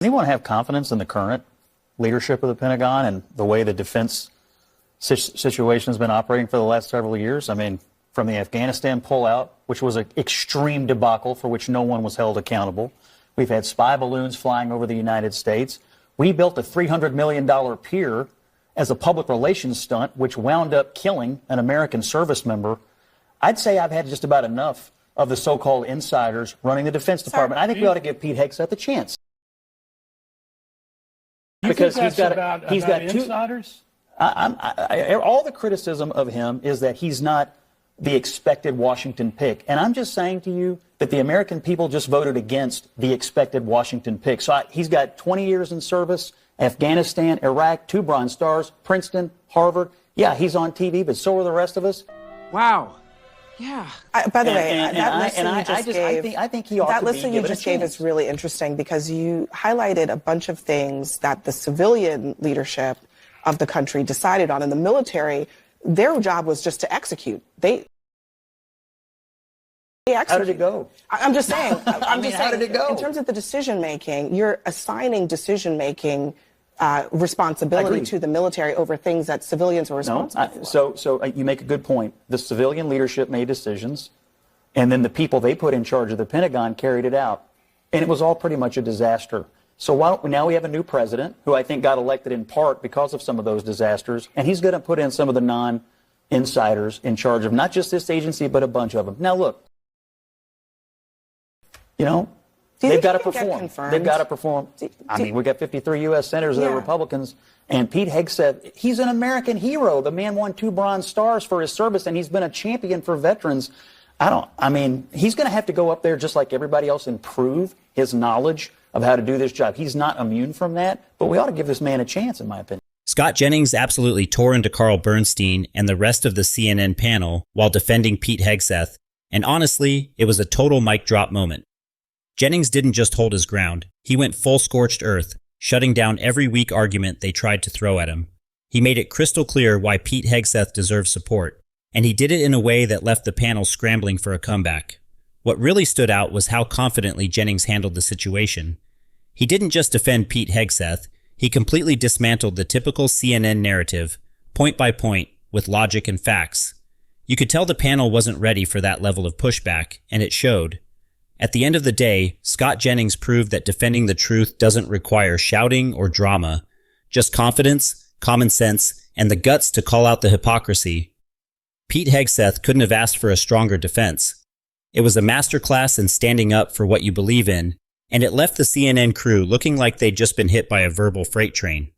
Anyone have confidence in the current leadership of the Pentagon and the way the defense situation has been operating for the last several years? I mean, from the Afghanistan pullout, which was an extreme debacle for which no one was held accountable. We've had spy balloons flying over the United States. We built a $300 million pier as a public relations stunt, which wound up killing an American service member. I'd say I've had just about enough of the so-called insiders running the Defense Department. I think we ought to give Pete Hegseth a chance. Because he's got two insiders? All the criticism of him is that he's not the expected Washington pick. And I'm just saying to you that the American people just voted against the expected Washington pick. So he's got 20 years in service, Afghanistan, Iraq, 2 Bronze Stars, Princeton, Harvard. Yeah, he's on TV, but so are the rest of us. Wow. Yeah. By the way, that list you just gave is really interesting because you highlighted a bunch of things that the civilian leadership of the country decided on. In the military, their job was just to execute. They execute. How did it go? I'm just saying. How did it go? In terms of the decision making, you're assigning decision making responsibility to the military over things that civilians are responsible for. So you make a good point. The civilian leadership made decisions, and then the people they put in charge of the Pentagon carried it out. And it was all pretty much a disaster. So now we have a new president who I think got elected in part because of some of those disasters, and he's going to put in some of the non-insiders in charge of not just this agency, but a bunch of them. Now, look, they've got to perform. They've got to perform. I mean, we've got 53 U.S. senators that are Republicans, and Pete Hegseth, he's an American hero. The man won 2 Bronze Stars for his service, and he's been a champion for veterans. He's going to have to go up there just like everybody else and prove his knowledge of how to do this job. He's not immune from that, but we ought to give this man a chance, in my opinion. Scott Jennings absolutely tore into Carl Bernstein and the rest of the CNN panel while defending Pete Hegseth, and honestly, it was a total mic drop moment. Jennings didn't just hold his ground. He went full scorched earth, shutting down every weak argument they tried to throw at him. He made it crystal clear why Pete Hegseth deserves support, and he did it in a way that left the panel scrambling for a comeback. What really stood out was how confidently Jennings handled the situation. He didn't just defend Pete Hegseth, he completely dismantled the typical CNN narrative, point by point, with logic and facts. You could tell the panel wasn't ready for that level of pushback, and it showed. At the end of the day, Scott Jennings proved that defending the truth doesn't require shouting or drama, just confidence, common sense, and the guts to call out the hypocrisy. Pete Hegseth couldn't have asked for a stronger defense. It was a masterclass in standing up for what you believe in, and it left the CNN crew looking like they'd just been hit by a verbal freight train.